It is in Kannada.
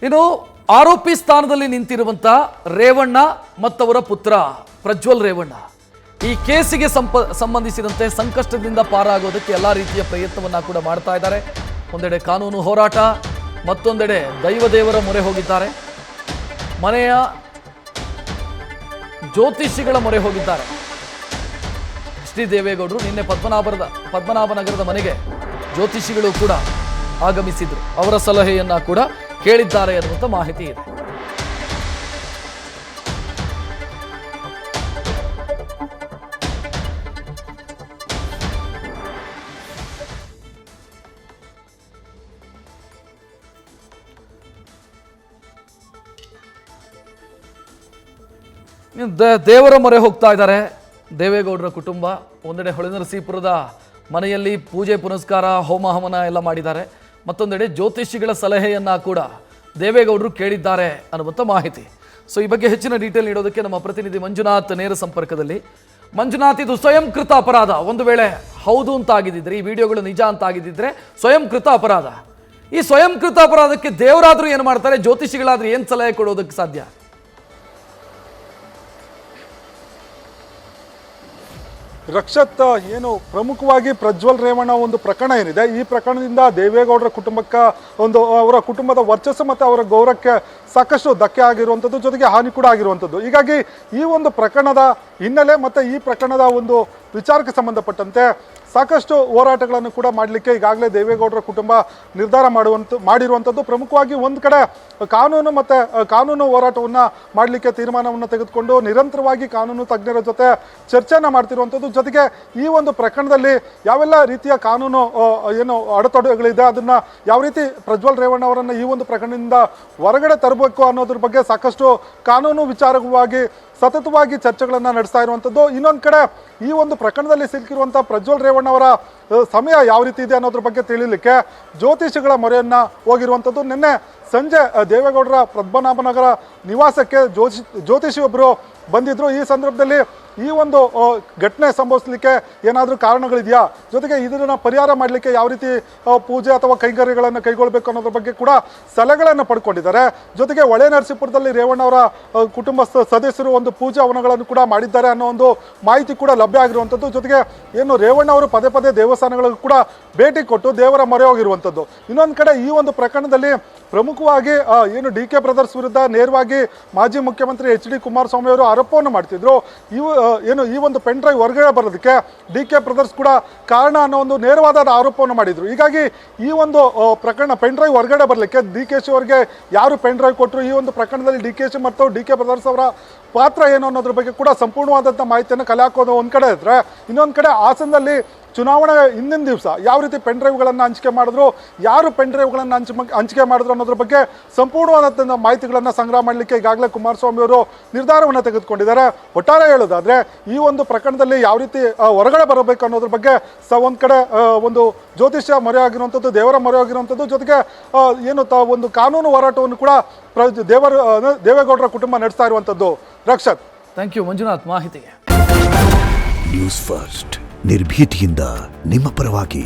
ಇನ್ನು ಆರೋಪಿ ಸ್ಥಾನದಲ್ಲಿ ನಿಂತಿರುವಂತ ರೇವಣ್ಣ ಮತ್ತವರ ಪುತ್ರ ಪ್ರಜ್ವಲ್ ರೇವಣ್ಣ ಈ ಕೇಸಿಗೆ ಸಂಬಂಧಿಸಿದಂತೆ ಸಂಕಷ್ಟದಿಂದ ಪಾರಾಗೋದಕ್ಕೆ ಎಲ್ಲಾ ರೀತಿಯ ಪ್ರಯತ್ನವನ್ನ ಕೂಡ ಮಾಡ್ತಾ ಇದ್ದಾರೆ. ಒಂದೆಡೆ ಕಾನೂನು ಹೋರಾಟ, ಮತ್ತೊಂದೆಡೆ ದೈವದೇವರ ಮೊರೆ ಹೋಗಿದ್ದಾರೆ. ಮನೆಯ ಜ್ಯೋತಿಷಿಗಳ ಮೊರೆ ಹೋಗಿದ್ದಾರೆ. ಶ್ರೀ ದೇವೇಗೌಡರು ನಿನ್ನೆ ಪದ್ಮನಾಭನಗರದ ಮನೆಗೆ ಜ್ಯೋತಿಷಿಗಳು ಕೂಡ ಆಗಮಿಸಿದ್ರು. ಅವರ ಸಲಹೆಯನ್ನ ಕೂಡ ಕೇಳಿದ್ದಾರೆ ಅನ್ನುವಂಥ ಮಾಹಿತಿ ಇದೆ. ದೇವರ ಮೊರೆ ಹೋಗ್ತಾ ಇದ್ದಾರೆ ದೇವೇಗೌಡರ ಕುಟುಂಬ. ಒಂದೆಡೆ ಹೊಳೆನರಸೀಪುರದ ಮನೆಯಲ್ಲಿ ಪೂಜೆ ಪುನಸ್ಕಾರ ಹೋಮ ಹವನ ಎಲ್ಲ ಮಾಡಿದ್ದಾರೆ. ಮತ್ತೊಂದೆಡೆ ಜ್ಯೋತಿಷಿಗಳ ಸಲಹೆಯನ್ನ ಕೂಡ ದೇವೇಗೌಡರು ಕೇಳಿದ್ದಾರೆ ಅನ್ನುವಂಥ ಮಾಹಿತಿ. ಸೊ ಈ ಬಗ್ಗೆ ಹೆಚ್ಚಿನ ಡೀಟೇಲ್ ನೀಡೋದಕ್ಕೆ ನಮ್ಮ ಪ್ರತಿನಿಧಿ ಮಂಜುನಾಥ್ ನೇರ ಸಂಪರ್ಕದಲ್ಲಿ. ಮಂಜುನಾಥ್, ಇದು ಸ್ವಯಂಕೃತ ಅಪರಾಧ. ಒಂದು ವೇಳೆ ಹೌದು ಅಂತ ಆಗಿದ್ದಿದ್ರೆ, ಈ ವಿಡಿಯೋಗಳು ನಿಜ ಅಂತ ಆಗಿದ್ದಿದ್ರೆ ಸ್ವಯಂಕೃತ ಅಪರಾಧ. ಈ ಸ್ವಯಂಕೃತ ಅಪರಾಧಕ್ಕೆ ದೇವರಾದ್ರೂ ಏನು ಮಾಡ್ತಾರೆ, ಜ್ಯೋತಿಷಿಗಳಾದ್ರೂ ಏನು ಸಲಹೆ ಕೊಡೋದಕ್ಕೆ ಸಾಧ್ಯ? ರಕ್ಷತ್, ಏನು ಪ್ರಮುಖವಾಗಿ ಪ್ರಜ್ವಲ್ ರೇವಣ್ಣ ಒಂದು ಪ್ರಕರಣ ಏನಿದೆ, ಈ ಪ್ರಕರಣದಿಂದ ದೇವೇಗೌಡರ ಕುಟುಂಬಕ್ಕೆ ಅವರ ಕುಟುಂಬದ ವರ್ಚಸ್ಸು ಮತ್ತು ಅವರ ಗೌರವಕ್ಕೆ ಸಾಕಷ್ಟು ಧಕ್ಕೆ ಆಗಿರುವಂಥದ್ದು, ಜೊತೆಗೆ ಹಾನಿ ಕೂಡ ಆಗಿರುವಂಥದ್ದು. ಹೀಗಾಗಿ ಈ ಒಂದು ಪ್ರಕರಣದ ಹಿನ್ನೆಲೆ ಮತ್ತು ಈ ಪ್ರಕರಣದ ಒಂದು ವಿಚಾರಕ್ಕೆ ಸಂಬಂಧಪಟ್ಟಂತೆ ಸಾಕಷ್ಟು ಹೋರಾಟಗಳನ್ನು ಕೂಡ ಮಾಡಲಿಕ್ಕೆ ಈಗಾಗಲೇ ದೇವೇಗೌಡರ ಕುಟುಂಬ ನಿರ್ಧಾರ ಮಾಡಿರುವಂಥದ್ದು. ಪ್ರಮುಖವಾಗಿ ಒಂದು ಕಡೆ ಕಾನೂನು ಹೋರಾಟವನ್ನು ಮಾಡಲಿಕ್ಕೆ ತೀರ್ಮಾನವನ್ನು ತೆಗೆದುಕೊಂಡು ನಿರಂತರವಾಗಿ ಕಾನೂನು ತಜ್ಞರ ಜೊತೆ ಚರ್ಚೆಯನ್ನು ಮಾಡ್ತಿರುವಂಥದ್ದು. ಜೊತೆಗೆ ಈ ಒಂದು ಪ್ರಕರಣದಲ್ಲಿ ಯಾವೆಲ್ಲ ರೀತಿಯ ಕಾನೂನು ಏನು ಅಡೆತಡೆಗಳಿದೆ, ಅದನ್ನು ಯಾವ ರೀತಿ ಪ್ರಜ್ವಲ್ ರೇವಣ್ಣ ಅವರನ್ನು ಈ ಒಂದು ಪ್ರಕರಣದಿಂದ ಹೊರಗಡೆ ತರಬೇಕು ಅನ್ನೋದ್ರ ಬಗ್ಗೆ ಸಾಕಷ್ಟು ಕಾನೂನು ವಿಚಾರವಾಗಿ ಸತತವಾಗಿ ಚರ್ಚೆಗಳನ್ನು ನಡೆಸ್ತಾ ಇರುವಂಥದ್ದು. ಇನ್ನೊಂದು ಕಡೆ ಈ ಒಂದು ಪ್ರಕರಣದಲ್ಲಿ ಸಿಲುಕಿರುವಂಥ ಪ್ರಜ್ವಲ್ ರೇವಣ್ಣ ಅವರ ಸಮಯ ಯಾವ ರೀತಿ ಇದೆ ಅನ್ನೋದ್ರ ಬಗ್ಗೆ ತಿಳಿಲಿಕ್ಕೆ ಜ್ಯೋತಿಷಿಗಳ ಮೊರೆಯನ್ನು ಹೋಗಿರುವಂಥದ್ದು. ನಿನ್ನೆ ಸಂಜೆ ದೇವೇಗೌಡರ ಪದ್ಮನಾಭನಗರ ನಿವಾಸಕ್ಕೆ ಜ್ಯೋತಿಷಿಯೊಬ್ಬರು ಬಂದಿದ್ದರು. ಈ ಸಂದರ್ಭದಲ್ಲಿ ಈ ಒಂದು ಘಟನೆ ಸಂಭವಿಸಲಿಕ್ಕೆ ಏನಾದರೂ ಕಾರಣಗಳಿದೆಯಾ, ಜೊತೆಗೆ ಇದನ್ನು ಪರಿಹಾರ ಮಾಡಲಿಕ್ಕೆ ಯಾವ ರೀತಿ ಪೂಜೆ ಅಥವಾ ಕೈಂಕರ್ಯಗಳನ್ನು ಕೈಗೊಳ್ಳಬೇಕು ಅನ್ನೋದ್ರ ಬಗ್ಗೆ ಕೂಡ ಸಲಹೆಗಳನ್ನು ಪಡ್ಕೊಂಡಿದ್ದಾರೆ. ಜೊತೆಗೆ ಹೊಳೆನರಸೀಪುರದಲ್ಲಿ ರೇವಣ್ಣ ಅವರ ಕುಟುಂಬ ಸದಸ್ಯರು ಒಂದು ಪೂಜಾ ಹವನಗಳನ್ನು ಕೂಡ ಮಾಡಿದ್ದಾರೆ ಅನ್ನೋ ಒಂದು ಮಾಹಿತಿ ಕೂಡ ಲಭ್ಯ ಆಗಿರುವಂಥದ್ದು. ಜೊತೆಗೆ ಏನು ರೇವಣ್ಣ ಅವರು ಪದೇ ಪದೇ ದೇವಸ್ಥಾನಗಳಿಗೂ ಕೂಡ ಭೇಟಿ ಕೊಟ್ಟು ದೇವರ ಮೊರೆ ಹೋಗಿರುವಂಥದ್ದು. ಇನ್ನೊಂದು ಕಡೆ ಈ ಒಂದು ಪ್ರಕರಣದಲ್ಲಿ ಪ್ರಮುಖವಾಗಿ ಏನು ಡಿ ಕೆ ಬ್ರದರ್ಸ್ ವಿರುದ್ಧ ನೇರವಾಗಿ ಮಾಜಿ ಮುಖ್ಯಮಂತ್ರಿ ಎಚ್ ಡಿ ಕುಮಾರಸ್ವಾಮಿ ಅವರು ಆರೋಪವನ್ನು ಮಾಡ್ತಿದ್ರು. ಈ ಒಂದು ಪೆನ್ ಡ್ರೈವ್ ಹೊರಗಡೆ ಬರೋದಕ್ಕೆ ಡಿ ಕೆ ಬ್ರದರ್ಸ್ ಕೂಡ ಕಾರಣ ಅನ್ನೋ ಒಂದು ನೇರವಾದ ಆರೋಪವನ್ನು ಮಾಡಿದ್ರು. ಹೀಗಾಗಿ ಈ ಒಂದು ಪ್ರಕರಣ ಪೆನ್ ಡ್ರೈವ್ ಹೊರಗಡೆ ಬರಲಿಕ್ಕೆ ಡಿ ಕೆ ಶಿ ಅವರಿಗೆ ಯಾರು ಪೆನ್ ಡ್ರೈವ್ ಕೊಟ್ಟರು, ಈ ಒಂದು ಪ್ರಕರಣದಲ್ಲಿ ಡಿ ಕೆ ಶಿ ಮತ್ತು ಡಿ ಕೆ ಬ್ರದರ್ಸ್ ಅವರ ಪಾತ್ರ ಏನು ಅನ್ನೋದ್ರ ಬಗ್ಗೆ ಕೂಡ ಸಂಪೂರ್ಣವಾದಂಥ ಮಾಹಿತಿಯನ್ನು ಕಲೆ ಹಾಕೋದು ಒಂದು ಕಡೆ ಇದ್ದರೆ, ಇನ್ನೊಂದು ಕಡೆ ಹಾಸನದಲ್ಲಿ ಚುನಾವಣೆ ಹಿಂದಿನ ದಿವಸ ಯಾವ ರೀತಿ ಪೆನ್ ಡ್ರೈವ್ಗಳನ್ನು ಹಂಚಿಕೆ ಮಾಡಿದ್ರು, ಯಾರು ಪೆನ್ ಡ್ರೈವ್ಗಳನ್ನು ಹಂಚಿಕೆ ಮಾಡಿದ್ರು ಅನ್ನೋದ್ರ ಬಗ್ಗೆ ಸಂಪೂರ್ಣವಾದಂಥ ಮಾಹಿತಿಗಳನ್ನು ಸಂಗ್ರಹ ಮಾಡಲಿಕ್ಕೆ ಈಗಾಗಲೇ ಕುಮಾರಸ್ವಾಮಿ ಅವರು ನಿರ್ಧಾರವನ್ನು ತೆಗೆದುಕೊಂಡಿದ್ದಾರೆ. ಒಟ್ಟಾರೆ ಹೇಳೋದಾದರೆ ಈ ಒಂದು ಪ್ರಕರಣದಲ್ಲಿ ಯಾವ ರೀತಿ ಹೊರಗಡೆ ಬರಬೇಕು ಅನ್ನೋದ್ರ ಬಗ್ಗೆ ಒಂದು ಕಡೆ ಒಂದು ಜ್ಯೋತಿಷ್ಯ ಮೊರೆ ಆಗಿರುವಂಥದ್ದು, ದೇವರ ಮೊರೆ ಆಗಿರುವಂಥದ್ದು, ಜೊತೆಗೆ ಏನು ಒಂದು ಕಾನೂನು ಹೋರಾಟವನ್ನು ಕೂಡ ದೇವೇಗೌಡರ ಕುಟುಂಬ ನಡೆಸ್ತಾ ಇರುವಂಥದ್ದು. ರಕ್ಷತ್, ಥ್ಯಾಂಕ್ ಯು ಮಂಜುನಾಥ್ ಮಾಹಿತಿಗೆ. ನ್ಯೂಸ್ ಫಸ್ಟ್ ನಿರ್ಭೀತಿಯಿಂದ ನಿಮ್ಮ ಪರವಾಗಿ.